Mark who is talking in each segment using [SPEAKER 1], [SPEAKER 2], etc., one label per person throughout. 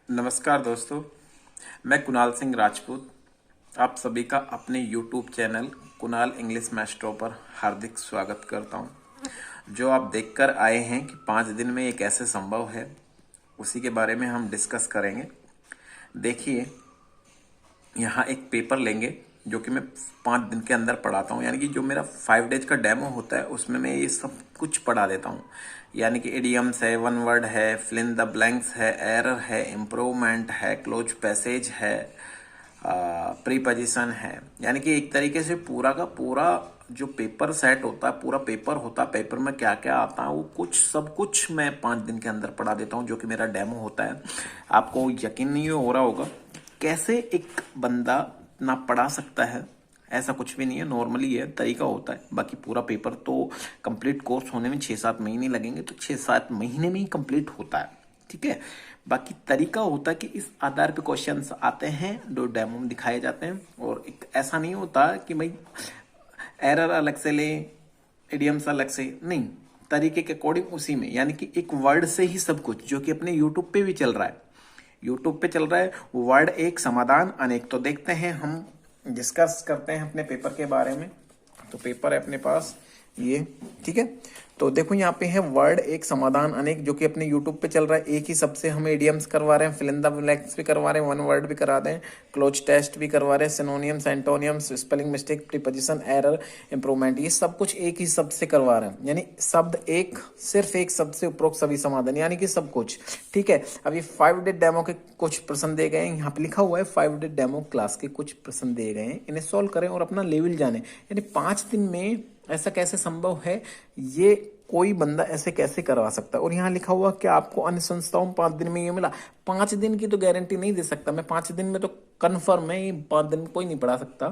[SPEAKER 1] नमस्कार दोस्तों, मैं कुणाल सिंह राजपूत आप सभी का अपने YouTube चैनल कुणाल इंग्लिश मास्टरों पर हार्दिक स्वागत करता हूं। जो आप देखकर आए हैं कि 5 दिन में ये कैसे संभव है, उसी के बारे में हम डिस्कस करेंगे। देखिए, यहाँ एक पेपर लेंगे जो कि मैं 5 दिन के अंदर पढ़ाता हूँ, यानी कि जो मेरा 5 डेज का डेमो होता है उसमें मैं ये सब कुछ पढ़ा देता हूँ। यानी कि इडियम्स है, वन वर्ड है, फिल इन द ब्लैंक्स है, एरर है, इम्प्रूवमेंट है, क्लोज पैसेज है, प्रीपोजिशन है। यानी कि एक तरीके से पूरा का पूरा जो पेपर सेट होता है, पूरा पेपर होता है, पेपर में क्या क्या आता है वो कुछ सब कुछ मैं 5 दिन के अंदर पढ़ा देता हूँ, जो कि मेरा डेमो होता है। आपको यकीन नहीं हो रहा होगा कैसे एक बंदा ना पढ़ा सकता है। ऐसा कुछ भी नहीं है, नॉर्मली है, तरीका होता है। बाकी पूरा पेपर तो कंप्लीट कोर्स होने में 6-7 महीने लगेंगे, तो 6-7 महीने में ही कंप्लीट होता है, ठीक है। बाकी तरीका होता है कि इस आधार पे क्वेश्चंस आते हैं, जो डेमो में दिखाए जाते हैं। और एक ऐसा नहीं होता कि भाई एरर अलग से ले, इडियम्स अलग से, नहीं, तरीके के अकॉर्डिंग उसी में, यानी कि एक वर्ड से ही सब कुछ, जो कि अपने यूट्यूब पे भी चल रहा है। यूट्यूब पे चल रहा है वर्ड एक समाधान अनेक। तो देखते हैं, हम डिस्कस करते हैं अपने पेपर के बारे में। तो पेपर है अपने पास ये, ठीक है। तो देखो यहाँ पे है वर्ड एक समाधान अनेक, जो कि अपने यूट्यूब पे चल रहा है। एक ही सबसे हमें इडियम्स करवा रहे हैं, फिल इन द ब्लैंक्स भी करवा रहे हैं, वन वर्ड भी करा रहे हैं, क्लोज टेस्ट भी करवा रहे हैं, synonyms, एंटोनियम्स, spelling mistake, preposition, error, improvement, ये सब कुछ एक ही शब्द से करवा रहे हैं। यानी शब्द एक, सिर्फ एक शब्द से उपरोक्त सभी समाधान, यानी कि सब कुछ, ठीक है। अब ये 5 डे डेमो के कुछ प्रश्न दे गए हैं, यहाँ पे लिखा हुआ है 5 डे डेमो क्लास के कुछ प्रश्न दिए गए हैं, इन्हें सॉल्व करें और अपना लेवल जाने। यानी 5 दिन में ऐसा कैसे संभव है, ये कोई बंदा ऐसे कैसे करवा सकता है। और यहाँ लिखा हुआ कि आपको अन्य संस्थाओं में 5 दिन में ये मिला। 5 दिन की तो गारंटी नहीं दे सकता मैं, 5 दिन में तो कन्फर्म है, 5 दिन में कोई नहीं पढ़ा सकता।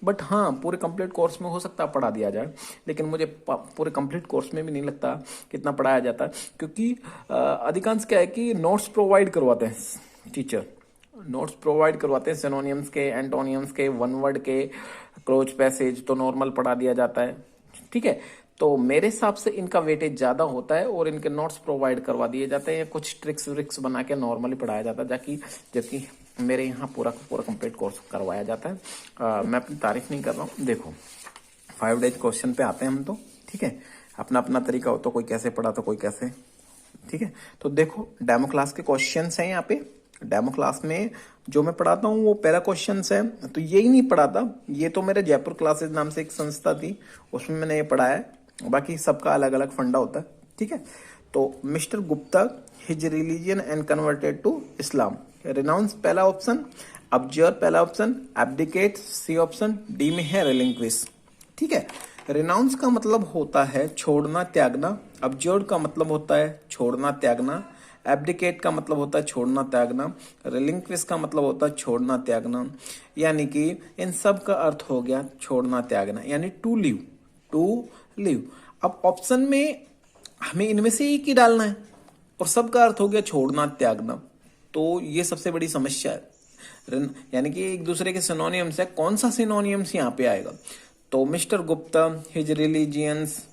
[SPEAKER 1] बट हाँ, पूरे कंप्लीट कोर्स में हो सकता है पढ़ा दिया जाए, लेकिन मुझे पूरे कंप्लीट कोर्स में भी नहीं लगता कितना पढ़ाया जाता है, क्योंकि अधिकांश क्या है कि नोट्स प्रोवाइड करवाते हैं टीचर, नोट्स प्रोवाइड करवाते हैं सिनोनियम्स के, एंटोनियम्स के, वन वर्ड के, क्लोज पैसेज तो नॉर्मल पढ़ा दिया जाता है, ठीक है। तो मेरे हिसाब से इनका वेटेज ज्यादा होता है और इनके नोट्स प्रोवाइड करवा दिए जाते हैं, कुछ ट्रिक्स व्रिक्स बना के नॉर्मली पढ़ाया जाता है, जबकि मेरे यहाँ पूरा पूरा कंप्लीट कोर्स करवाया जाता है। मैं अपनी तारीफ नहीं कर रहा हूँ। देखो 5 डेज क्वेश्चन पे आते हैं हम तो, ठीक है। अपना अपना तरीका हो, तो कोई कैसे पढ़ा तो कोई कैसे, ठीक है। तो देखो डेमो क्लास के क्वेश्चन हैं यहाँ पे। डेमो क्लास में जो मैं पढ़ाता हूँ वो पहला क्वेश्चन है, तो यही नहीं पढ़ाता, ये तो मेरे जयपुर क्लासेस नाम से एक संस्था थी, उसमें मैंने ये पढ़ाया है। बाकी सबका अलग अलग फंडा होता है, ठीक है। तो mister Gupta, his religion and converted to Islam, renounce पहला ऑप्शन, अब्जर्व पहला option, abdicate C option, D में है रिलिंक्विश, ठीक है। रिनाउंस का मतलब होता है छोड़ना त्यागना, अब्जर्व का मतलब होता है छोड़ना त्यागना, एब्डिकेट का मतलब होता है छोड़ना त्यागना, रिलिंक्विश का मतलब होता है छोड़ना त्यागना। यानी कि इन सब का अर्थ हो गया छोड़ना त्यागना, यानी टू लिव, टू लिव। अब ऑप्शन में हमें इनमें से एक ही डालना है और सबका अर्थ हो गया छोड़ना त्यागना, तो ये सबसे बड़ी समस्या है। यानी कि एक दूसरे के सिनोनियम्स है, कौन सा सिनोनियम्स यहाँ पे आएगा। तो mister Gupta, his religions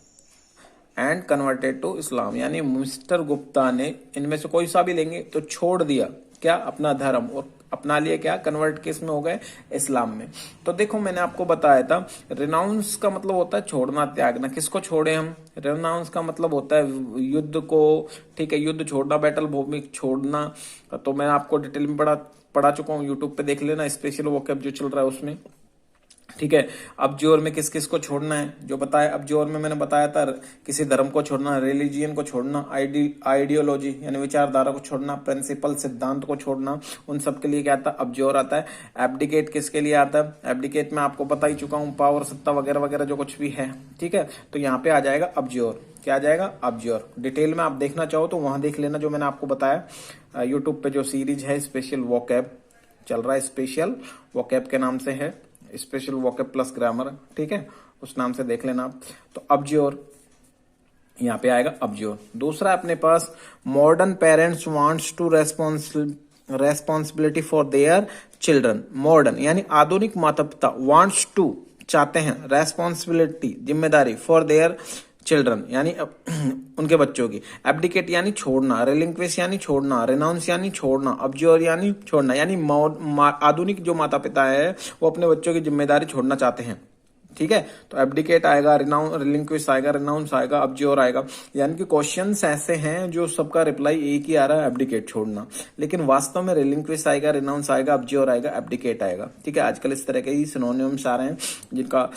[SPEAKER 1] and converted to Islam, यानी मिस्टर गुप्ता ने इनमें से कोई सा भी लेंगे तो छोड़ दिया क्या, अपना धर्म, और अपना लिया क्या, कन्वर्ट किस में हो गए, इस्लाम में। तो देखो मैंने आपको बताया था रिनाउंस का मतलब होता है छोड़ना त्यागना। किसको छोड़े हम, रिनाउंस का मतलब होता है युद्ध को, ठीक है, युद्ध छोड़ना, बैटल भूमि छोड़ना। तो मैं आपको डिटेल में पढ़ा चुका हूँ, यूट्यूब पे देख लेना, स्पेशल वोकैब जो चल रहा है उसमें, ठीक है। अब जोर में किस किस को छोड़ना है जो बताया, अब जोर में मैंने बताया था किसी धर्म को छोड़ना, रिलीजियन को छोड़ना, आइडियोलॉजी यानी विचारधारा को छोड़ना, प्रिंसिपल सिद्धांत को छोड़ना, उन सब के लिए क्या आता है, अब जोर आता है। एब्डिकेट किसके लिए आता है, एब्डिकेट में आपको बता ही चुका हूँ, पावर, सत्ता वगैरह वगैरह जो कुछ भी है, ठीक है। तो यहाँ पे आ जाएगा अब जोर, क्या आ जाएगा, अब जोर। डिटेल में आप देखना चाहो तो वहां देख लेना, जो मैंने आपको बताया यूट्यूब पे जो सीरीज है स्पेशल वोकैब चल रहा है, स्पेशल वोकैब के नाम से है, स्पेशल वोकैब प्लस ग्रामर, ठीक है, उस नाम से देख लेना आप। तो अब्ज्योर यहाँ पे आएगा अब्ज्योर। दूसरा अपने पास modern parents wants to responsibility for their children, modern यानी आधुनिक माता पिता, वांट्स टू चाहते हैं, रेस्पॉन्सिबिलिटी जिम्मेदारी, फॉर देयर चिल्ड्रन यानी उनके बच्चों की, एब्डिकेट यानी छोड़ना, रिलिंक्विश यानी छोड़ना, रिनाउंस यानी छोड़ना, अब्ज्योर यानी छोड़ना, यानी आधुनिक जो माता पिता है वो अपने बच्चों की जिम्मेदारी छोड़ना चाहते हैं। ठीक है, तो एब्डिकेट आएगा, रिलिंक्विश आएगा, रिनाउंस आएगा, अब्ज्योर आएगा। यानी कि क्वेश्चंस ऐसे हैं जो सबका रिप्लाई एक ही आ रहा है, एब्डिकेट छोड़ना, लेकिन वास्तव में रिलिंक्विश आएगा, रिनाउंस आएगा, अब्ज्योर आएगा, एब्डिकेट आएगा। ठीक है, आजकल इस तरह के ही सिनोनिम्स आ रहे हैं जिनका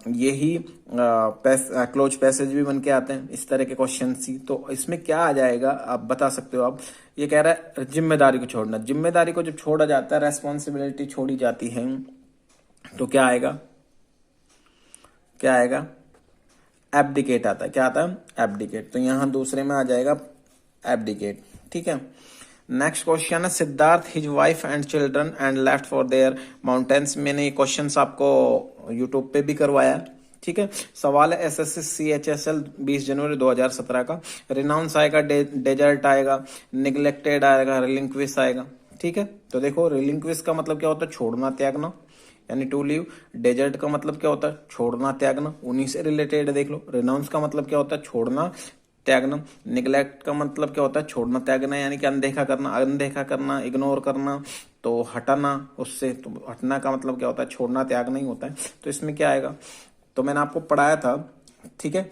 [SPEAKER 1] यही क्लोज पैसेज भी बन के आते हैं, इस तरह के क्वेश्चन ही। तो इसमें क्या आ जाएगा आप बता सकते हो। आप ये कह रहा है जिम्मेदारी को छोड़ना, जिम्मेदारी को जब छोड़ा जाता है, रेस्पॉन्सिबिलिटी छोड़ी जाती है, तो क्या आएगा, क्या आएगा, एब्डिकेट आता है। क्या आता है, एब्डिकेट। तो यहां दूसरे में आ जाएगा एब्डिकेट। ठीक है, नेक्स्ट क्वेश्चन है Siddharth his wife and children and left for their mountains. मैंने ये क्वेश्चन आपको यूट्यूब पे भी करवाया। ठीक है, सवाल है एसएससी CHSL 20 जनवरी 2017 का। रिनाउंस आएगा, डेजर्ट आएगा, निग्लेक्टेड आएगा, रिलिंक्विश आएगा। ठीक है, तो देखो रिलिंक्विश का मतलब क्या होता है, छोड़ना, त्यागना, यानी टू लीव। डेजर्ट का मतलब क्या होता है, छोड़ना, त्यागना, उन्हीं से रिलेटेड देख लो। रिनाउंस का मतलब क्या होता है, छोड़ना, त्यागना। निग्लेक्ट का मतलब क्या होता है, छोड़ना, त्यागना, यानी कि अनदेखा करना, अनदेखा करना, इग्नोर करना, तो हटाना उससे। तो हटना का मतलब क्या होता है, छोड़ना, त्यागना ही होता है। तो इसमें क्या आएगा, तो मैंने आपको पढ़ाया था। ठीक है,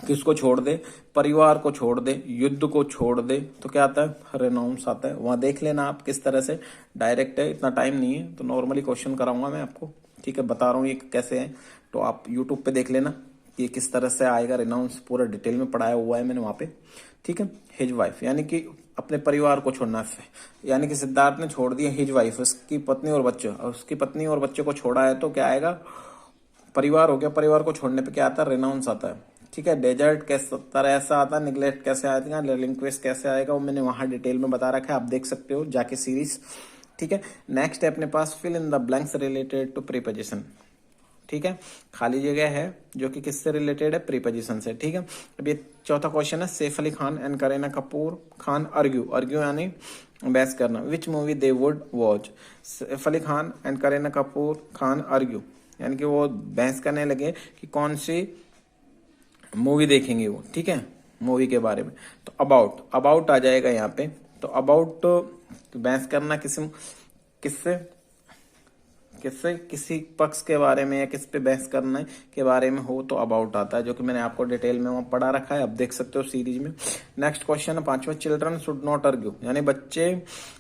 [SPEAKER 1] किसको छोड़ दे, परिवार को छोड़ दे, युद्ध को छोड़ दे, तो क्या आता है, रेनाउंस आता है। वहां देख लेना आप किस तरह से, डायरेक्ट है, इतना टाइम नहीं है, तो नॉर्मली क्वेश्चन कराऊंगा मैं आपको। ठीक है, बता रहा हूँ ये कैसे है, तो आप यूट्यूब पे देख लेना ये किस तरह से आएगा। रिनाउंस पूरा डिटेल में पढ़ाया हुआ है मैंने वहां पे। ठीक है, हिज वाइफ यानी कि अपने परिवार को छोड़ना, यानी कि सिद्धार्थ ने छोड़ दिया हिज वाइफ, उसकी पत्नी और बच्चे, और उसकी पत्नी और बच्चे को छोड़ा है, तो क्या आएगा, परिवार हो गया। परिवार को छोड़ने पे क्या आता है, रिनाउंस आता है। ठीक है, डेजर्ट किस तरह ऐसा आता है, निग्लेक्ट कैसे आएगा, रिलिंक्विश कैसे आएगा, वो मैंने वहां डिटेल में बता रखा है, आप देख सकते हो जाके सीरीज। ठीक है, नेक्स्ट है अपने पास fill in the blanks related to preposition. ठीक है, खाली जगह है जो कि किससे रिलेटेड है, प्रीपोजिशन से। ठीक है, अब ये चौथा क्वेश्चन है सैफ अली खान एंड करीना कपूर खान अर्ग्यू, अर्ग्यू यानी बहस करना, which movie they would watch. Saif Ali Khan and Kareena Kapoor Khan अर्ग्यू, यानी कि वो बहस करने लगे कि कौन सी मूवी देखेंगे वो। ठीक है, मूवी के बारे में। तो अबाउट आ जाएगा यहाँ पे। तो अबाउट बहस करना किसी किससे किससे किसी पक्ष के बारे में या किस पे बहस करने के बारे में हो तो अबाउट आता है, जो कि मैंने आपको डिटेल में वहां पढ़ा रखा है, आप देख सकते हो सीरीज में। नेक्स्ट क्वेश्चन है पांचवा, चिल्ड्रन शुड नॉट अर्ग्यू, यानी बच्चे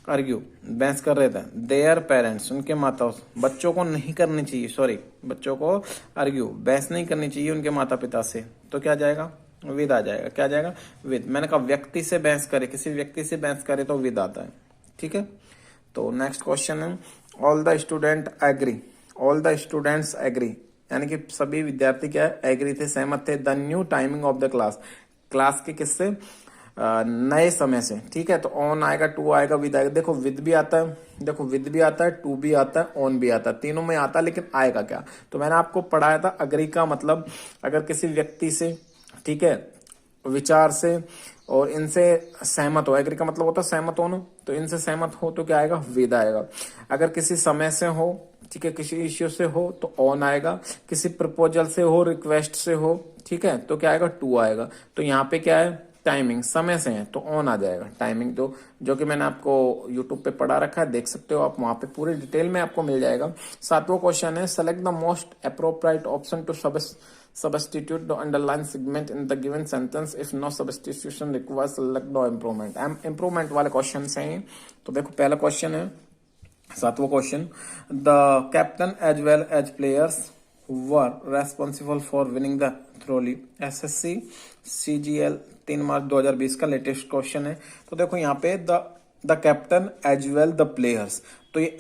[SPEAKER 1] अर्ग्यू बहस कर रहे थे, देयर पेरेंट्स उनके माता, बच्चों को नहीं करनी चाहिए, सॉरी बच्चों को अर्ग्यू बहस नहीं करनी चाहिए उनके माता पिता से, तो क्या जाएगा, विद आ जाएगा। क्या जाएगा, विद। मैंने कहा व्यक्ति से बहस करे, किसी व्यक्ति से बहस करे तो विद आता है। ठीक है, तो नेक्स्ट क्वेश्चन है all the student agree, all the students agree, यानी कि सभी विद्यार्थी क्या एग्री थे, सहमत थे, the new timing of the class, class के किससे, नए समय से। ठीक है, तो ऑन आएगा, टू आएगा, विद आएगा। देखो विद भी आता है, देखो विद भी आता है, टू भी आता है, ऑन भी आता है, तीनों में आता है, लेकिन आएगा क्या। तो मैंने आपको पढ़ाया था अग्री का मतलब अगर किसी व्यक्ति से, ठीक है, विचार से और इनसे सहमत हो, एग्री का मतलब होता है सहमत होना, तो इनसे सहमत हो तो क्या आएगा, विद आएगा। अगर किसी समय से हो, ठीक है, किसी इश्यू से हो तो ऑन आएगा, किसी प्रपोजल से हो, रिक्वेस्ट से हो, ठीक है, तो क्या आएगा, टू आएगा। तो यहाँ पे क्या है, टाइमिंग, समय से है तो ऑन आ जाएगा, टाइमिंग तो जो कि मैंने आपको यूट्यूब पे पढ़ा रखा है, देख सकते हो आप, वहां पे पूरे डिटेल में आपको मिल जाएगा। सातवां क्वेश्चन है select the most appropriate option to substitute the underlined segment in the given sentence if no substitution requires select no improvement। improvement वाले क्वेश्चन हैं। तो देखो पहला क्वेश्चन है, सातवां question, the captain as well as players were responsible for winning the trophy. SSC CGL 3 मार्च 2020 का latest question है। तो देखो यहाँ पे the captain as well the players, तो ये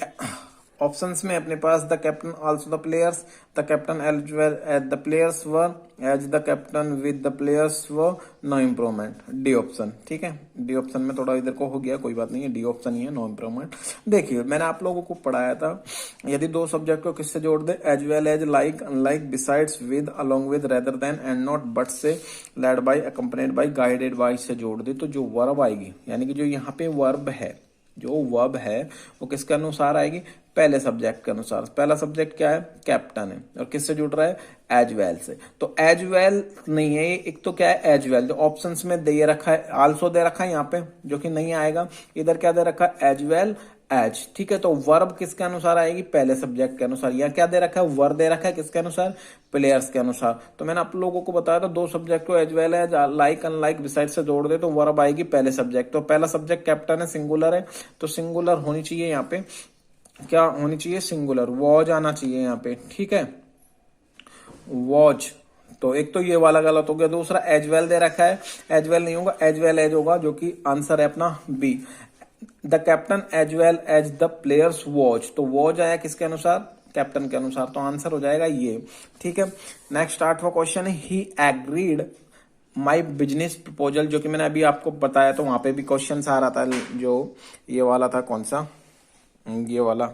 [SPEAKER 1] ऑप्शंस में अपने पास the captain also the players, the captain as well as the players were, as the captain with the players were, no improvement, D option. ठीक है, D option में थोड़ा इधर को हो गया, कोई बात नहीं है, डी ऑप्शन ही है, नो इम्प्रूवमेंट। देखिए मैंने आप लोगों को पढ़ाया था, यदि दो सब्जेक्ट को किससे जोड़ दे, as well as, like, unlike, besides, with, along with, rather than, and not, but से, led by, accompanied by, guided by से जोड़ दे, तो जो वर्ब आएगी, यानी कि जो यहाँ पे वर्ब है, जो वर्ब है वो किसके अनुसार आएगी, पहले सब्जेक्ट के अनुसार। पहला सब्जेक्ट क्या है, कैप्टन है, और किससे जुड़ रहा है, एज वेल से। तो एज वेल नहीं है, एक तो क्या है एज वेल, जो ऑप्शंस में दे रखा है, आल्सो दे रखा है यहाँ पे, जो कि नहीं आएगा। इधर क्या दे रखा है, एज वेल एज, ठीक है। तो वर्ब किसके अनुसार आएगी, पहले सब्जेक्ट के अनुसार। या क्या दे रखा है, वर्ब दे रखा है किसके अनुसार, प्लेयर्स के अनुसार। तो मैंने आप लोगों को बताया था, दो सब्जेक्ट को as well as, like unlike beside से जोड़ दे तो वर्ब आएगी पहले सब्जेक्ट। तो पहला सब्जेक्ट कैप्टन है, सिंगुलर है, तो सिंगुलर होनी चाहिए यहाँ पे, क्या होनी चाहिए, सिंगुलर, वॉज आना चाहिए यहाँ पे, ठीक है, वॉच। तो एक तो ये वाला गलत हो गया। दूसरा एज वेल दे रखा है, एज वेल नहीं होगा, एज वेल एज होगा, जो कि आंसर है अपना B. The captain as well as the players watch, तो वॉच आया किसके अनुसार, कैप्टन के अनुसार, तो आंसर हो जाएगा ये, ठीक है। नेक्स्ट 8वां क्वेश्चन है, ही एग्रीड माई बिजनेस प्रपोजल, जो कि मैंने अभी आपको बताया, तो वहां पे भी क्वेश्चन आ रहा था, जो ये वाला था, कौन सा, ये वाला,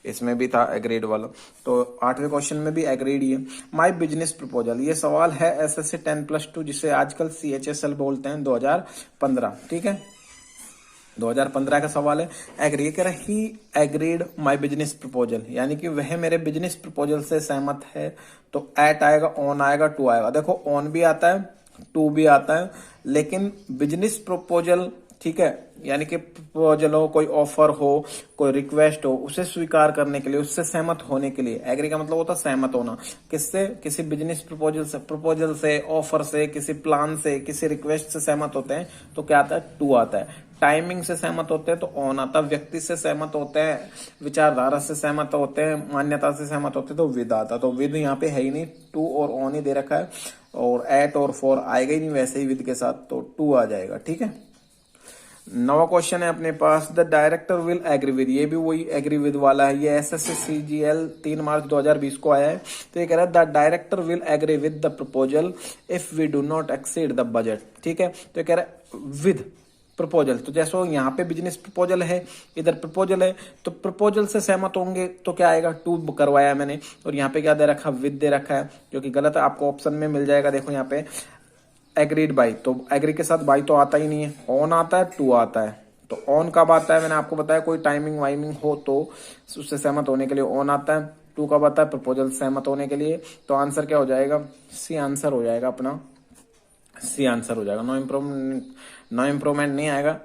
[SPEAKER 1] इसमें भी था एग्रीड वाला। तो 8वें क्वेश्चन में भी एग्रीड ही है। माई बिजनेस प्रपोजल, ये सवाल है SSC 10+2, जिसे आजकल CHSL बोलते हैं, 2015, ठीक है, 2015 का सवाल है। एग्री कह रहा है, ही एग्रीड माई बिजनेस प्रपोजल, यानी कि वह मेरे बिजनेस प्रपोजल से सहमत है। तो एट आएगा, ऑन आएगा, टू आएगा। देखो ऑन भी आता है, टू भी आता है, लेकिन बिजनेस प्रपोजल, ठीक है, यानी कि प्रपोजल हो, कोई ऑफर हो, कोई रिक्वेस्ट हो, उसे स्वीकार करने के लिए, उससे सहमत होने के लिए, एग्री का मतलब होता है सहमत होना। किससे, किसी बिजनेस प्रपोजल से, ऑफर से, किसी प्लान से, किसी रिक्वेस्ट से सहमत होते हैं तो क्या आता है, टू आता है। टाइमिंग से सहमत होते हैं तो ऑन आता है। व्यक्ति से सहमत होते हैं, विचारधारा से सहमत होते हैं, मान्यता से सहमत होते हैं तो विद आता है। तो विद यहाँ पे है ही नहीं, टू और ऑन ही दे रखा है, और एट और फॉर आएगा ही नहीं वैसे ही विद के साथ, तो टू आ जाएगा, ठीक है। 9वां क्वेश्चन है अपने पास, the director will agree with, ये भी वही एग्री विद वाला है। ये SSC CGL 3 मार्च 2020 को आया है। तो ये कह रहा है, the director will agree with the proposal if we do not exceed the budget, ठीक है। तो ये कह रहा है विद प्रपोजल, तो जैसे यहाँ पे बिजनेस प्रपोजल है, इधर प्रपोजल है, तो प्रपोजल से सहमत होंगे तो क्या आएगा, टू करवाया मैंने, और यहाँ पे क्या दे रखा, विद दे रखा है, जो कि गलत है। आपको ऑप्शन में मिल जाएगा, देखो यहाँ पे एग्रीड बाई, तो एग्री के साथ बाई तो आता ही नहीं है, ऑन आता है, टू आता है। तो ऑन कब आता है, मैंने आपको बताया, कोई टाइमिंग वाइमिंग हो तो उससे सहमत होने के लिए ऑन आता है। टू कब आता है, प्रपोजल सहमत होने के लिए। तो आंसर क्या हो जाएगा, सी आंसर हो जाएगा अपना, सी आंसर हो जाएगा। नो इम्प्रूवमेंट नहीं आएगा,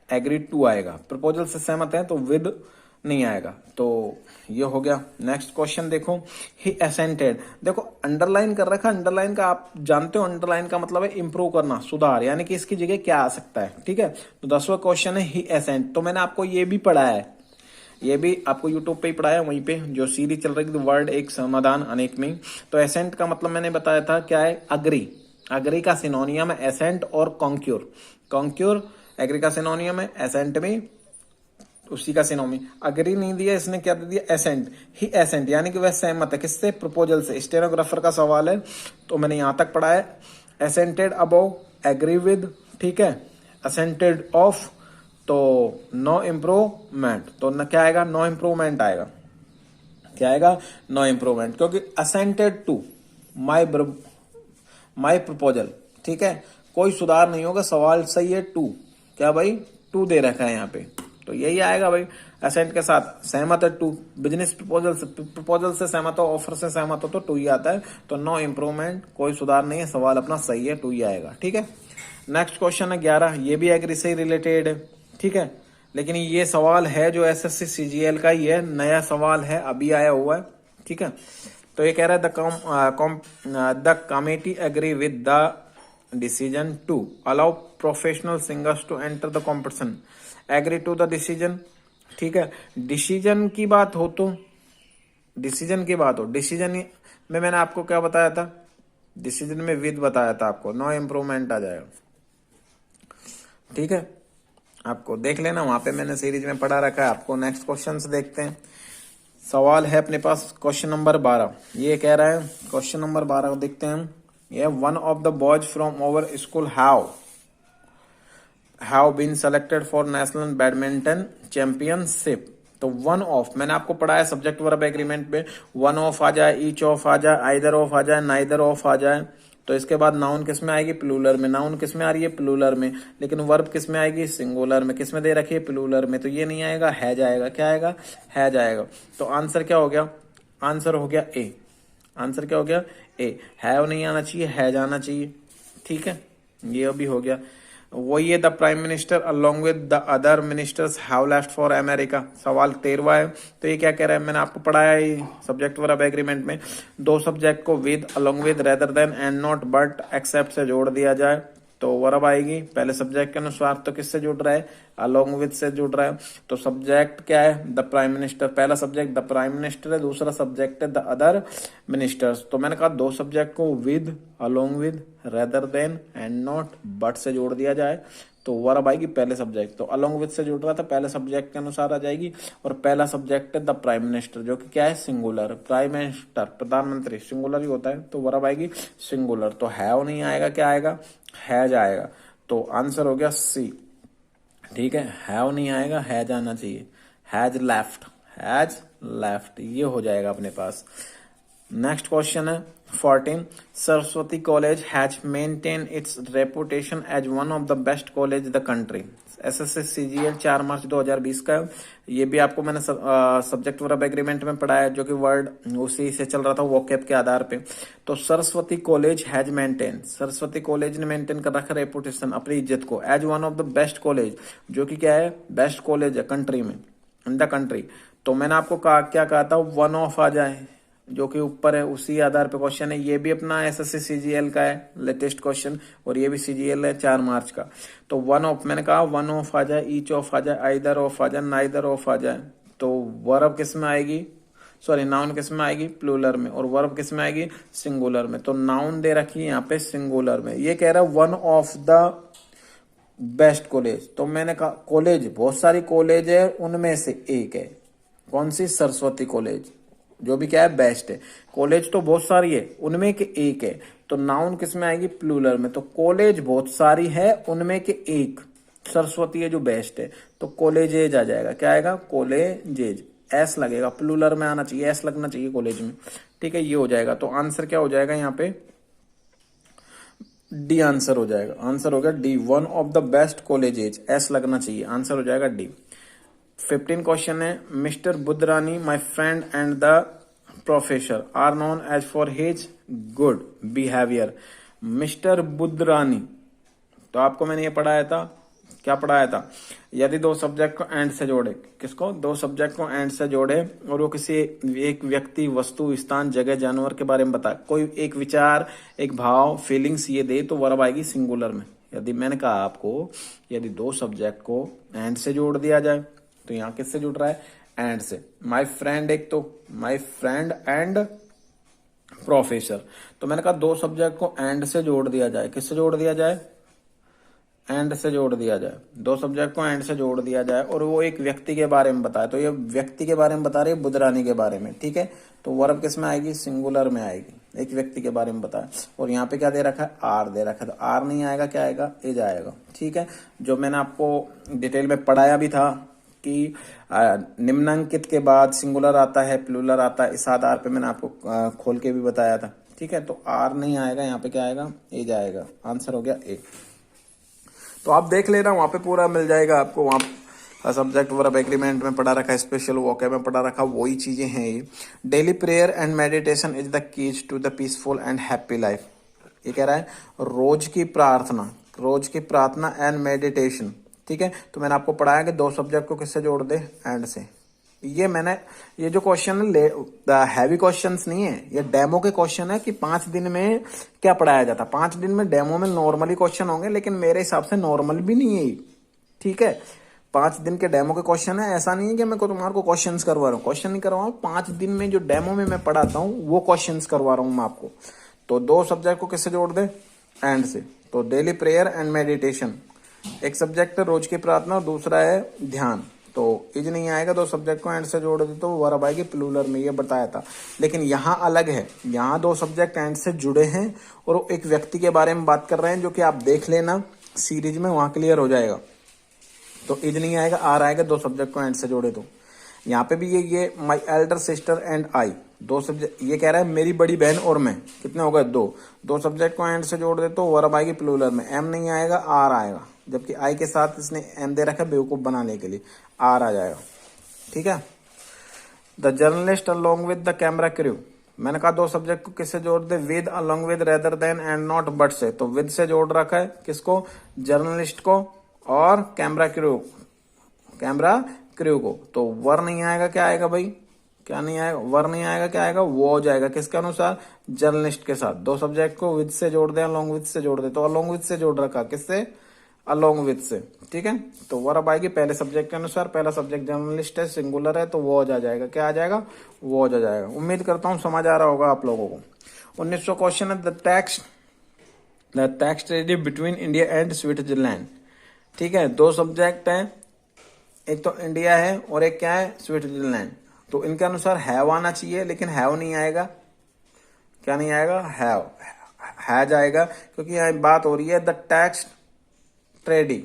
[SPEAKER 1] एग्री टू आएगा। प्रपोजल से सहमत है तो विद नहीं आएगा। तो ये हो गया। नेक्स्ट क्वेश्चन देखो, ही असेंटेड, देखो अंडरलाइन कर रखा, अंडरलाइन का आप जानते हो, अंडरलाइन का मतलब है इंप्रूव करना, सुधार, यानी कि इसकी जगह क्या आ सकता है, ठीक है। तो 10वां क्वेश्चन है, ही असेंट, तो मैंने आपको ये भी पढ़ाया है, ये भी आपको यूट्यूब पे ही पढ़ाया, वहीं पे जो सीरीज चल रही थी, वर्ड एक समाधान अनेक में। तो एसेंट का मतलब मैंने बताया था क्या है, अग्री। अग्री का सिनोनियम है एसेंट और कॉन्क्यूर। कॉन्क्यूर एग्री का सिनोनियम है, एसेंट में उसी का सिनोमी। अग्री नहीं दिया इसने, क्या दे दिया, एसेंट। ही एसेंट यानी कि वह सहमत है, किससे, प्रपोजल से। स्टेनोग्राफर का सवाल है, तो मैंने यहां तक पढ़ा है। एसेंटेड अबव, एग्री विद, ठीक है, असेंटेड ऑफ, तो नो इम्प्रूवमेंट, तो न क्या आएगा, नो इम्प्रूवमेंट आएगा। क्या आएगा, नो इम्प्रूवमेंट, क्योंकि असेंटेड टू माई प्रपोजल, ठीक है, कोई सुधार नहीं होगा। सवाल सही है, टू, क्या भाई, टू दे रखा है यहाँ पे, तो यही आएगा भाई। असेंट के साथ सहमत है, टू। बिजनेस प्रपोजल से सहमत हो, ऑफर से सहमत हो तो टू ही आता है। तो नो इम्प्रूवमेंट, कोई सुधार नहीं है, सवाल अपना सही है, टू ही आएगा, ठीक है। नेक्स्ट क्वेश्चन है 11, ये भी एग्री से रिलेटेड है, ठीक है, लेकिन ये सवाल है जो SSC CGL का ही है, नया सवाल है, अभी आया हुआ है, ठीक है। तो ये कह रहा है, the committee agree with the decision to allow professional singers to enter the competition, agree to the decision, ठीक है। डिसीजन की बात हो तो, डिसीजन में मैंने आपको क्या बताया था, डिसीजन में विद बताया था आपको, नो इम्प्रूवमेंट आ जाएगा, ठीक है। आपको देख लेना, वहां पे मैंने सीरीज में पढ़ा रखा है आपको। नेक्स्ट क्वेश्चन देखते हैं। सवाल है अपने पास क्वेश्चन नंबर 12, ये कह रहा है, क्वेश्चन नंबर 12 को देखते हैं हम। ये one of the boys from our school have been selected for national badminton championship. तो वन ऑफ, मैंने आपको पढ़ाया सब्जेक्ट वर्ब एग्रीमेंट पे, वन ऑफ आ जाए, ईच ऑफ आ जाए, आइदर ऑफ आ जाए, नाइदर ऑफ आ जाए, तो इसके बाद नाउन किस में आएगी, प्लूरल में। नाउन किस में आ रही है, प्लूरल में, लेकिन वर्ब किस में आएगी, सिंगुलर में। किस में दे रखी है, प्लूरल में, तो ये नहीं आएगा, है जाएगा। क्या आएगा, है जाएगा। तो आंसर क्या हो गया, आंसर हो गया ए। आंसर क्या हो गया, ए। है नहीं आना चाहिए, है जाना चाहिए। ठीक है, ये अभी हो गया। वही है, the prime minister along with the other ministers have left for America. सवाल 13वां है। तो ये क्या कह रहा है, मैंने आपको पढ़ाया है सब्जेक्ट वर्ब एग्रीमेंट में, दो सब्जेक्ट को with, along with, rather than, and not, but, except से जोड़ दिया जाए तो वर्ब आएगी पहले सब्जेक्ट के अनुसार। तो किससे जुड़ रहा है, अलोंग विद से जुड़ रहा है। तो सब्जेक्ट क्या है, द प्राइम मिनिस्टर। पहला सब्जेक्ट द प्राइम मिनिस्टर है, दूसरा सब्जेक्ट है द अदर मिनिस्टर्स। तो मैंने कहा दो सब्जेक्ट को with, along with, rather than, and not, but से जोड़ दिया जाए तो वर्ब आएगी पहले सब्जेक्ट। तो अलोंग विद से जुड़ रहा था, पहले सब्जेक्ट के अनुसार आ जाएगी। और पहला सब्जेक्ट है द प्राइम मिनिस्टर, जो कि क्या है, सिंगुलर। प्राइम मिनिस्टर, प्रधानमंत्री, सिंगुलर ही होता है, तो वर्ब आएगी सिंगुलर। तो हैव नहीं आएगा, क्या आएगा, है जाएगा। तो आंसर हो गया सी। ठीक है, हैव नहीं आएगा, है जाना चाहिए। हैज लेफ्ट, हैज लेफ्ट, ये हो जाएगा अपने पास। नेक्स्ट क्वेश्चन है 14। Saraswati college has maintain its reputation as one of the best college the country. SSC CGL 4 March 2020 का। ये भी आपको मैंने सब्जेक्ट वर्ब एग्रीमेंट में पढ़ाया है, जो कि वर्ड उसी से चल रहा था वोकैब के आधार पे। तो Saraswati college has maintain, Saraswati college ने मेंटेन कर रखा रेपुटेशन, अपनी इज्जत को, as one of the best college, जो कि क्या है, बेस्ट कॉलेज है कंट्री में, इन द कंट्री। तो मैंने आपको क्या कहा था, वन ऑफ आ जाए, जो कि ऊपर है, उसी आधार पे क्वेश्चन है। ये भी अपना एसएससी सीजीएल का है लेटेस्ट क्वेश्चन, और ये भी सीजीएल है 4 मार्च का। तो वन ऑफ, मैंने कहा वन ऑफ आ जाए, ईच ऑफ आ जाए, आइदर ऑफ आ जाए, नाइदर ऑफ आ जाए। तो वर्ब किस में आएगी, सॉरी नाउन किस में आएगी, प्लूरल में, और वर्ब किस में आएगी, सिंगुलर में। तो नाउन दे रखी है यहाँ पे सिंगुलर में। ये कह रहा है one of the best college. तो मैंने कहा कॉलेज, बहुत सारी कॉलेज है, उनमें से एक है, कौन सी, सरस्वती कॉलेज, जो भी क्या है, बेस्ट है। कॉलेज तो बहुत सारी है, उनमें के एक है। तो नाउन किस में आएगी, प्लूरल में। तो कॉलेज बहुत सारी है, उनमें के एक सरस्वती है जो बेस्ट है। तो कॉलेजेज आ जाएगा, क्या आएगा, कॉलेजेज। एस लगेगा, प्लूरल में आना चाहिए, एस लगना चाहिए कॉलेज में। ठीक है, ये हो जाएगा। तो आंसर क्या हो जाएगा यहाँ पे, डी आंसर हो जाएगा। आंसर हो गया D, one of the best colleges, S लगना चाहिए, आंसर हो जाएगा डी। 15 क्वेश्चन है। Mister Buddhrani, my friend and the professor are known as for his good behaviour. Mister Buddhrani, तो आपको मैंने ये पढ़ाया था, क्या पढ़ाया था, यदि दो सब्जेक्ट को एंड से जोड़े, किसको, दो सब्जेक्ट को एंड से जोड़े, और वो किसी एक व्यक्ति, वस्तु, स्थान, जगह, जानवर के बारे में बताए, कोई एक विचार, एक भाव, फीलिंग्स ये दे, तो वर्ब आएगी सिंगुलर में। यदि मैंने कहा आपको, यदि दो सब्जेक्ट को एंड से जोड़ दिया जाए, तो यहाँ किससे जुड़ रहा है, एंड से। माय फ्रेंड, एक तो माय फ्रेंड एंड प्रोफेसर। तो मैंने कहा दो सब्जेक्ट को एंड से जोड़ दिया जाए, किससे जोड़ दिया जाए, एंड से जोड़ दिया जाए। दो सब्जेक्ट को एंड से जोड़ दिया जाए, और वो एक व्यक्ति के बारे में बताए, तो ये व्यक्ति के बारे में बता रही है, बुद्धरानी के बारे में। ठीक है, तो वर्ब किस में आएगी, सिंगुलर में आएगी, एक व्यक्ति के बारे में बताया। और यहाँ पे क्या दे रखा है, आर दे रखा है, तो आर नहीं आएगा, क्या आएगा, ए जाएगा। ठीक है, जो मैंने आपको डिटेल में पढ़ाया भी था कि निम्नांकित के बाद सिंगुलर आता है, प्लूरल आता है, इस आधार पे मैंने आपको खोल के भी बताया था। ठीक है, तो आर नहीं आएगा, यहाँ पे क्या आएगा, ए जाएगा। आंसर हो गया ए। तो आप देख लेना, वहां पे पूरा मिल जाएगा आपको। वहां सब्जेक्ट वर्ब एग्रीमेंट में पढ़ा रखा है, स्पेशल वोकैब में पढ़ा रखा, वही चीजें हैं ये। Daily prayer and meditation is the keys to the peaceful and happy life. ये कह रहा है रोज की प्रार्थना, रोज की प्रार्थना एंड मेडिटेशन। ठीक है, तो मैंने आपको पढ़ाया कि दो सब्जेक्ट को किससे जोड़ दे, एंड से। ये जो क्वेश्चन है हैवी क्वेश्चंस नहीं है, ये डेमो के क्वेश्चन है कि 5 दिन में क्या पढ़ाया जाता। 5 दिन में डेमो में नॉर्मली क्वेश्चन होंगे, लेकिन मेरे हिसाब से नॉर्मल भी नहीं है। ठीक है, 5 दिन के डेमो के क्वेश्चन है, ऐसा नहीं है कि मैं तुम्हारे को क्वेश्चंस करवा रहा हूँ, क्वेश्चन नहीं करवा रहा हूँ। 5 दिन में जो डेमो में मैं पढ़ाता हूँ वो क्वेश्चंस करवा रहा हूँ मैं आपको। तो दो सब्जेक्ट को किससे जोड़ दे, एंड से। तो डेली प्रेयर एंड मेडिटेशन, एक सब्जेक्ट है रोज की प्रार्थना, और दूसरा है ध्यान। तो इज नहीं आएगा, दो सब्जेक्ट को एंड से जोड़ दे तो वर्ब आएगी प्लूरल में, ये बताया था। लेकिन यहाँ अलग है, यहाँ दो सब्जेक्ट एंड से जुड़े हैं और एक व्यक्ति के बारे में बात कर रहे हैं, जो कि आप देख लेना सीरीज में, वहां क्लियर हो जाएगा। तो इज नहीं आएगा, आर आएगा, दो सब्जेक्ट को एंड से जोड़े तो। यहाँ पे भी ये my elder sister and I, दो सब्जेक्ट, ये कह रहा है मेरी बड़ी बहन और मैं, कितने हो गए दो सब्जेक्ट को एंड से जोड़ दे तो वर्ब आएगी प्लूरल में, एम नहीं आएगा आर आएगा, जबकि आई के साथ इसने एम दे रखा है बेवकूफ बनाने के लिए, आर आ जाएगा। ठीक है। The journalist along with the camera crew, मैंने कहा दो सब्जेक्ट को किससे जोड़ दे, with, along with, rather than and not but से, तो विद से जोड़ रखा है किसको, जर्नलिस्ट को और कैमरा क्रू को, तो वर नहीं आएगा, क्या आएगा भाई, क्या नहीं आएगा, वर नहीं आएगा, क्या आएगा, वो हो जाएगा, किसके अनुसार, जर्नलिस्ट के साथ। दो सब्जेक्ट को विद से जोड़ दे, अलोंग विद से जोड़ दे, तो अलोंग विद से जोड़ रखा, किससे, अलोंग विद से। ठीक है, तो वर्ब आएगी पहले सब्जेक्ट के अनुसार, पहला सब्जेक्ट जर्नलिस्ट है, सिंगुलर है, तो वो आ जाएगा, क्या आ जाएगा, वो आ जाएगा। उम्मीद करता हूं समझ आ रहा होगा आप लोगों को। 1900 क्वेश्चन है, the tax treaty between India and Switzerland. ठीक है, दो सब्जेक्ट है, एक तो इंडिया है और एक क्या है, स्विट्जरलैंड, तो इनके अनुसार हैव आना चाहिए, लेकिन हैव नहीं आएगा, क्या नहीं आएगा, हैज आएगा, क्योंकि यहाँ बात हो रही है द टैक्स ट्रेडी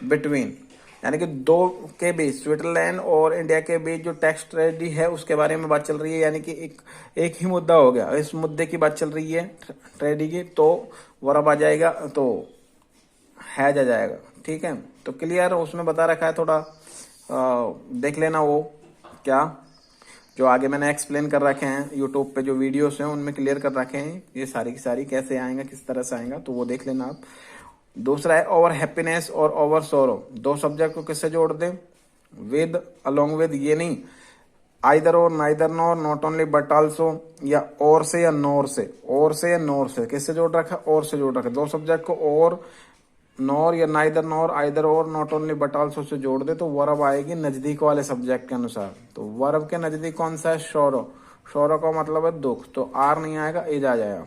[SPEAKER 1] बिटवीन, यानी कि दो के बीच, स्विट्जरलैंड और इंडिया के बीच जो टैक्स ट्रेडी है उसके बारे में बात चल रही है, यानी कि एक ही मुद्दा हो गया, इस मुद्दे की बात चल रही है ट्रेडी की, तो वर्ब आ जाएगा, तो हैज आ जाएगा। ठीक है, तो क्लियर उसमें बता रखा है, थोड़ा देख लेना, वो क्या जो आगे मैंने एक्सप्लेन कर रखे हैं यूट्यूब पे, जो वीडियोस हैं उनमें क्लियर कर रखे हैं, ये सारी की सारी कैसे आएगा, किस तरह से आएगा, तो वो देख लेना आप। दूसरा है ओवर हैप्पीनेस और ओवर सोरो, दो सब्जेक्ट को किससे जोड़ दें, विद, अलोंग विद, ये नहीं, आइदर और, neither nor, not only but also, या और से या नोर से, और से या नोर से, किससे जोड़ रखा, और से जोड़ रखा, दो सब्जेक्ट को और, नॉर या नाइदर नॉर, आइदर और, not only but also say जोड़ दे तो वर्ब आएगी नजदीक वाले सब्जेक्ट के अनुसार, तो वर्ब के नजदीक कौन सा है, शोरो का मतलब है दुख, तो आर नहीं आएगा, एज आ जाएगा।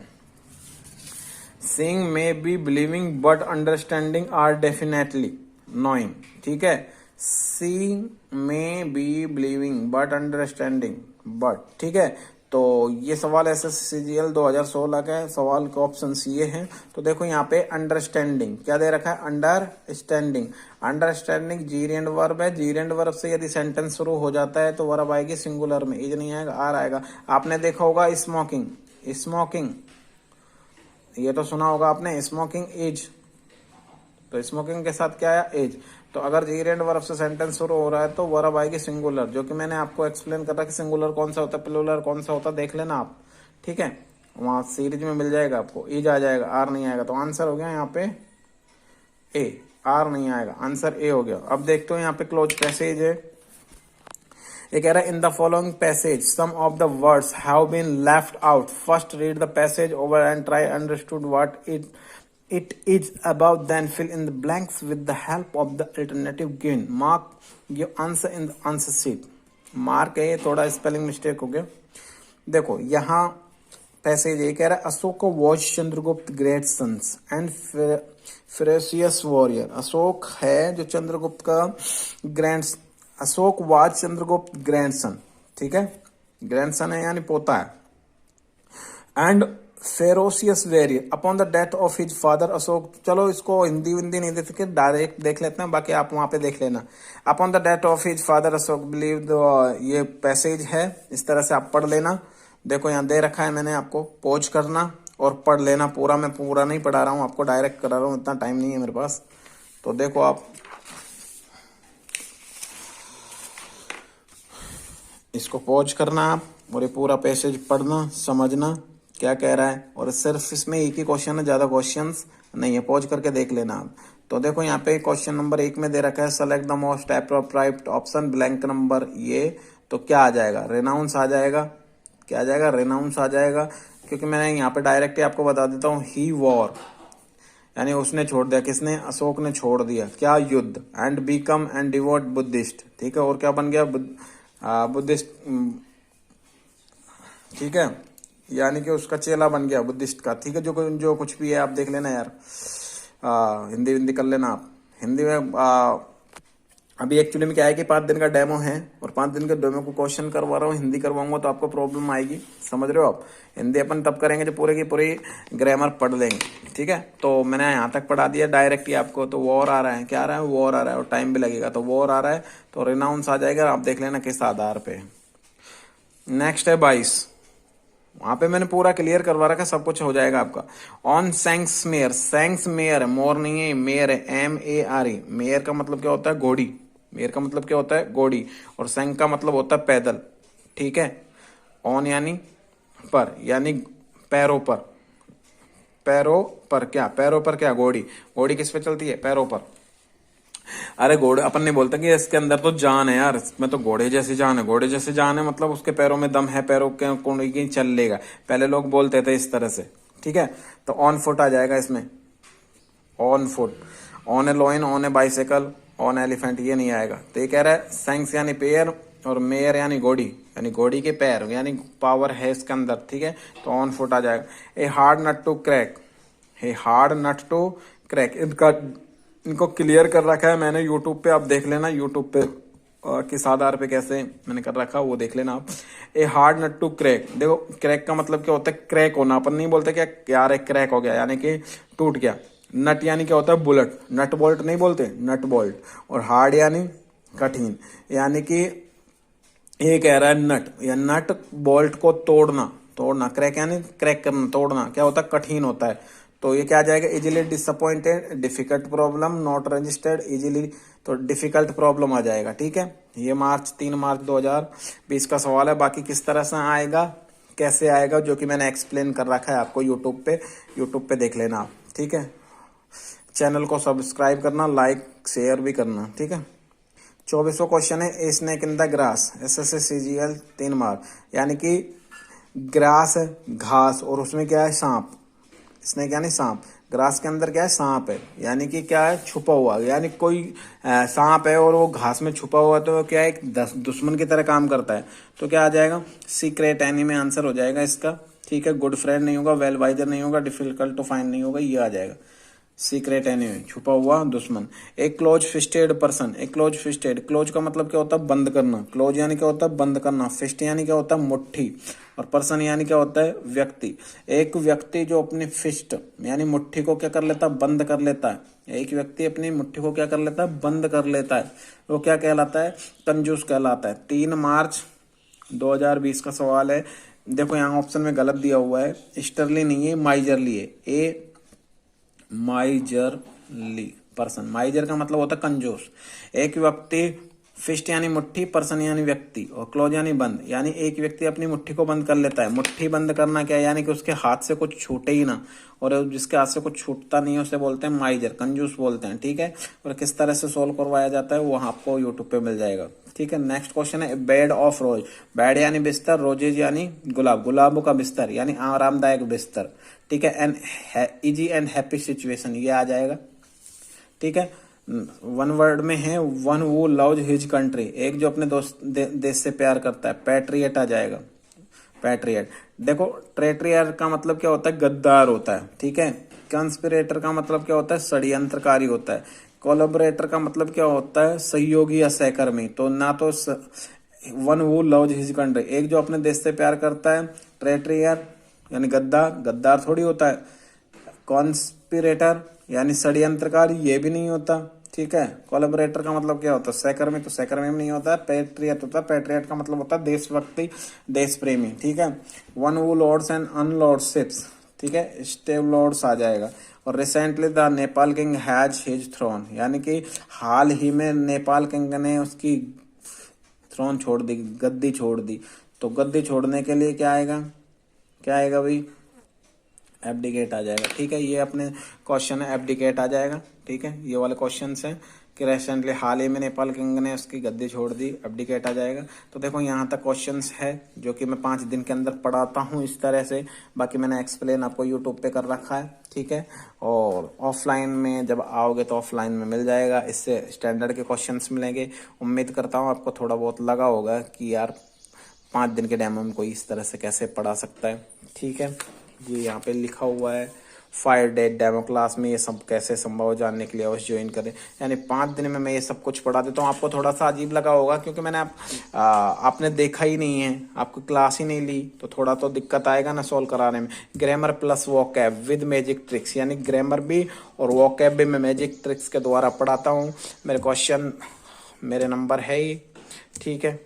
[SPEAKER 1] Seeing may be believing but understanding are definitely knowing. ठीक है, seeing may be believing but understanding but, ठीक है, तो ये सवाल SSCGL 2016 का है, सवाल का ऑप्शन सी है। तो देखो यहाँ पे अंडरस्टैंडिंग क्या दे रखा है, अंडरस्टैंडिंग जीरेंड वर्ब है, जीरेंड वर्ब से यदि सेंटेंस शुरू हो जाता है तो वर्ब आएगी सिंगुलर में, इज नहीं आएगा, आर आएगा। आपने देखा होगा स्मोकिंग, ये तो सुना होगा आपने, स्मोकिंग इज, तो स्मोकिंग के साथ क्या आया, एज, तो अगर जीरेंड वर्ब से सेंटेंस शुरू हो रहा है तो वर्ब आएगी सिंगुलर, जो कि मैंने आपको एक्सप्लेन कर रहा कि सिंगुलर कौन सा होता है, प्लूरल कौन सा होता है, देख लेना आप। ठीक है, वहां सीरीज में मिल जाएगा आपको, इज आ जाएगा, आर नहीं आएगा, तो आंसर हो गया यहाँ पे ए, आर नहीं आएगा, आंसर ए हो गया। अब देखते हो यहाँ पे क्लोज पैसेज है, ये कह रहा है in the following passage some of the words have been left out, first read the passage over and try understood what it is about, then fill in the blanks with the help of the alternative given. Mark your answer in the answer sheet. Mark है, थोड़ा spelling mistake हो गया। देखो यहाँ passage ये कह रहा है Ashok watch Chandragupta great sons and ferocious warrior. Ashok है जो चंद्रगुप्त का अशोक वाज चंद्रगुप्त ग्रैंडसन, ठीक है, ग्रैंडसन है यानी पोता है। And ferocious warrior upon the death of his father Ashok, चलो इसको हिंदी नहीं देख सके, डायरेक्ट देख लेते हैं, बाकी आप वहां पे देख लेना। Upon the death of his father Ashok believe, ये पैसेज है, इस तरह से आप पढ़ लेना। देखो यहाँ दे रखा है, मैंने आपको पॉज करना और पढ़ लेना पूरा। मैं पूरा नहीं पढ़ा रहा हूँ आपको, डायरेक्ट करा रहा हूँ, इतना टाइम नहीं है मेरे पास। तो देखो आप इसको पॉज करना आप और ये पूरा पैसेज पढ़ना, समझना क्या कह रहा है। और सिर्फ इसमें एक ही क्वेश्चन है, ज्यादा क्वेश्चंस नहीं है, पॉज करके देख लेना आप। तो देखो यहाँ पे क्वेश्चन नंबर 1 में दे रखा है select the most appropriate option blank number, ये तो क्या आ जाएगा, रेनाउंस आ जाएगा। क्या आ जाएगा, रेनाउंस आ जाएगा, क्योंकि मैंने यहाँ पे डायरेक्ट आपको बता देता हूँ, ही वॉर यानी उसने छोड़ दिया, किसने, अशोक ने छोड़ दिया क्या, युद्ध। And become and devout Buddhist, ठीक है, और क्या बन गया, बुद्धिस्ट, ठीक है, यानी कि उसका चेला बन गया बुद्धिस्ट का, ठीक है। जो कुछ भी है आप देख लेना यार, हिंदी कर लेना आप। हिंदी में अभी एक्चुअली में क्या है कि 5 दिन का डेमो है और 5 दिन के डेमो को क्वेश्चन करवा रहा हूँ, हिंदी करवाऊंगा तो आपको प्रॉब्लम आएगी, समझ रहे हो आप। हिंदी अपन तब करेंगे जब पूरे की पूरी ग्रामर पढ़ लेंगे, ठीक है। तो मैंने यहाँ तक पढ़ा दिया डायरेक्ट ही आपको। तो वॉर आ रहा है, क्या आ रहा है, वॉर आ रहा है और टाइम भी लगेगा। तो वॉर आ रहा है तो रिनाउंस आ जाएगा, आप देख लेना किस आधार पे। नेक्स्ट है 22, वहां पे मैंने पूरा क्लियर करवा रखा, सब कुछ हो जाएगा आपका। ऑन सैंक्स मेयर, सैंक्स मेयर है, मोर नहीं है, मेयर है, MERE। मेयर का मतलब क्या होता है, घोड़ी। मेयर का मतलब क्या होता है, घोड़ी। और सैंक का मतलब होता है पैदल, ठीक है। ऑन यानी पर, यानी पैरों पर, पैरों पर क्या, पैरों पर क्या, घोड़ी। घोड़ी किस पे चलती है, पैरों पर। अरे घोड़े अपन नहीं बोलते कि इसके अंदर तो जान है यार, इसमें तो घोड़े जैसी जान है। घोड़े जैसी जान है मतलब उसके पैरों में दम है, पैरों के कोण की चल लेगा। पहले लोग बोलते थे इस तरह से, ठीक है। तो ऑन फुट आ जाएगा इसमें, on foot. On a lion, on a bicycle, on elephant, ये नहीं आएगा। तो ये कह रहा है सैंक्स यानी पैर और मेयर यानी घोड़ी, यानी घोड़ी के पैर, यानी पावर है इसके अंदर, ठीक है। तो ऑन फुट आ जाएगा। A hard nut to crack, a hard nut to crack, इनको क्लियर कर रखा है मैंने यूट्यूब पे, आप देख लेना यूट्यूब पे किस आधार पे कैसे मैंने कर रखा वो देख लेना आप। A hard nut to crack, देखो क्रैक का मतलब क्या होता है, क्रैक होना। अपन नहीं बोलते क्या यार एक क्रैक हो गया यानी कि टूट गया। नट यानी क्या होता है, बुलेट, नट बोल्ट नहीं बोलते, नट बोल्ट। और हार्ड यानी कठिन, यानी कि ये कह रहा है नट या नट बोल्ट को तोड़ना, तोड़ना। क्रैक यानी क्रैक करना, तोड़ना क्या होता है, कठिन होता है। तो ये क्या आ जाएगा, easily disappointed, difficult problem, not registered, easily. तो डिफिकल्ट प्रॉब्लम आ जाएगा, ठीक है। ये 3 मार्च 2020 का सवाल है। बाकी किस तरह से आएगा, कैसे आएगा, जो कि मैंने एक्सप्लेन कर रखा है आपको यूट्यूब पे, यूट्यूब पे देख लेना आप, ठीक है। चैनल को सब्सक्राइब करना, लाइक शेयर भी करना, ठीक है। 24वां क्वेश्चन है, a snake in the grass, SSCGL 3 mark, यानी कि ग्रास है घास और उसमें क्या है, सांप। स्नेक यानी सांप, ग्रास के अंदर क्या है, सांप है, यानी कि क्या है, छुपा हुआ। यानी कोई सांप है और वो घास में छुपा हुआ, तो क्या है, एक दुश्मन की तरह काम करता है। तो क्या आ जाएगा, सीक्रेट एनिमी आंसर हो जाएगा इसका, ठीक है। गुड फ्रेंड नहीं होगा, वेल वाइजर नहीं होगा, डिफिकल्ट टू फाइंड नहीं होगा, ये आ जाएगा सीक्रेट एनिमी, छुपा हुआ दुश्मन। एक क्लोज फिस्टेड पर्सन, एक क्लोज फिस्टेड, क्लोज का मतलब क्या होता है, बंद करना। क्लोज यानी क्या होता है, बंद करना। फिस्ट यानी क्या होता है, मुट्ठी। और पर्सन यानी क्या होता है, व्यक्ति। एक व्यक्ति जो अपनी फिस्ट यानी मुट्ठी को क्या कर लेता है, बंद कर लेता है। एक व्यक्ति अपनी मुट्ठी को क्या कर लेता है, बंद कर लेता है, वो क्या कहलाता है, कंजूस कहलाता है। 3 मार्च 2020 का सवाल है। देखो यहाँ ऑप्शन में गलत दिया हुआ है, स्टर्ली नहीं है, माइजरली है। ए माइजरली पर्सन, माइजर का मतलब होता है कंजूस। एक व्यक्ति, फिस्ट यानी मुट्ठी, पर्सन यानी व्यक्ति, और क्लोज यानी बंद, यानी एक व्यक्ति अपनी मुट्ठी को बंद कर लेता है। मुट्ठी बंद करना क्या है, यानी कि उसके हाथ से कुछ छूटे ही ना, और जिसके हाथ से कुछ छूटता नहीं है उसे बोलते हैं माइजर, कंजूस बोलते हैं, ठीक है। और किस तरह से सोल्व करवाया जाता है वो आपको यूट्यूब पे मिल जाएगा, ठीक है। नेक्स्ट क्वेश्चन है, बेड ऑफ रोज, बेड यानी बिस्तर, रोजेज यानी गुलाब, गुलाबों का बिस्तर यानी आरामदायक बिस्तर, ठीक है। And easy and happy situation, ये आ जाएगा, ठीक है। 1 वर्ड में है, वन वो लव्स हिज कंट्री, एक जो अपने देश से प्यार करता है, पैट्रियट आ जाएगा, पैट्रियट। देखो ट्रेट्रियर का मतलब क्या होता है, गद्दार होता है, ठीक है। कंस्पिरेटर का मतलब क्या होता है, षड्यंत्रकारी होता है। कोलैबोरेटर का मतलब क्या होता है, सहयोगी या सहकर्मी। तो ना तो वन वो लव्स हिज कंट्री, एक जो अपने देश से प्यार करता है। ट्रेट्रियर यानी गद्दार, गद्दार थोड़ी होता है। कॉन्स्पिरेटर यानी षड्यंत्रकारी, ये भी नहीं होता, ठीक है। कोलैबोरेटर का मतलब क्या होता है, सहकर्मी, तो सहकर्मी में नहीं होता है। पैट्रियट होता है, पैट्रियट का मतलब होता है देशभक्ति, देश प्रेमी, ठीक है। वन वो लॉर्ड्स एंड अनलॉर्ड शिप्स, ठीक है, स्टेव लॉर्ड्स आ जाएगा। और recently the Nepal king has his throne, यानी कि हाल ही में नेपाल किंग ने उसकी थ्रोन छोड़ दी, गद्दी छोड़ दी। तो गद्दी छोड़ने के लिए क्या आएगा, क्या आएगा भाई, एब्डिकेट आ जाएगा, ठीक है। ये अपने क्वेश्चन है, एब्डिकेट आ जाएगा, ठीक है। ये वाले क्वेश्चन हैं कि रिसेंटली हाल ही में नेपाल किंग ने उसकी गद्दी छोड़ दी, एब्डिकेट आ जाएगा। तो देखो यहाँ तक क्वेश्चंस है जो कि मैं 5 दिन के अंदर पढ़ाता हूँ इस तरह से। बाकी मैंने एक्सप्लेन आपको यूट्यूब पे कर रखा है, ठीक है। और ऑफलाइन में जब आओगे तो ऑफलाइन में मिल जाएगा, इससे स्टैंडर्ड के क्वेश्चंस मिलेंगे। उम्मीद करता हूँ आपको थोड़ा बहुत लगा होगा कि यार 5 दिन के डेमो में कोई इस तरह से कैसे पढ़ा सकता है, ठीक है। ये यहाँ पे लिखा हुआ है 5 डे डेमो क्लास में ये सब कैसे संभव जानने के लिए अवश्य ज्वाइन करें। यानी 5 दिन में मैं ये सब कुछ पढ़ा देता हूँ। आपको थोड़ा सा अजीब लगा होगा क्योंकि मैंने आपने देखा ही नहीं है, आपको क्लास ही नहीं ली, तो थोड़ा तो दिक्कत आएगा ना सॉल्व कराने में। Grammar plus vocab with magic tricks, यानी ग्रामर भी और वोकैब भी मैं मैजिक ट्रिक्स के द्वारा पढ़ाता हूँ। मेरे क्वेश्चन मेरे नंबर है ही, ठीक है।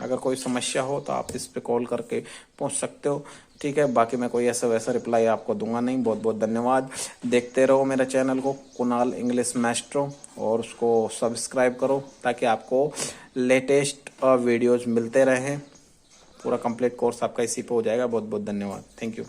[SPEAKER 1] अगर कोई समस्या हो तो आप इस पे कॉल करके पूछ सकते हो, ठीक है। बाकी मैं कोई ऐसा वैसा रिप्लाई आपको दूंगा नहीं। बहुत बहुत धन्यवाद। देखते रहो मेरे चैनल को कुणाल इंग्लिश मास्टरो, और उसको सब्सक्राइब करो ताकि आपको लेटेस्ट वीडियोज मिलते रहें। पूरा कंप्लीट कोर्स आपका इसी पे हो जाएगा। बहुत बहुत धन्यवाद। Thank you.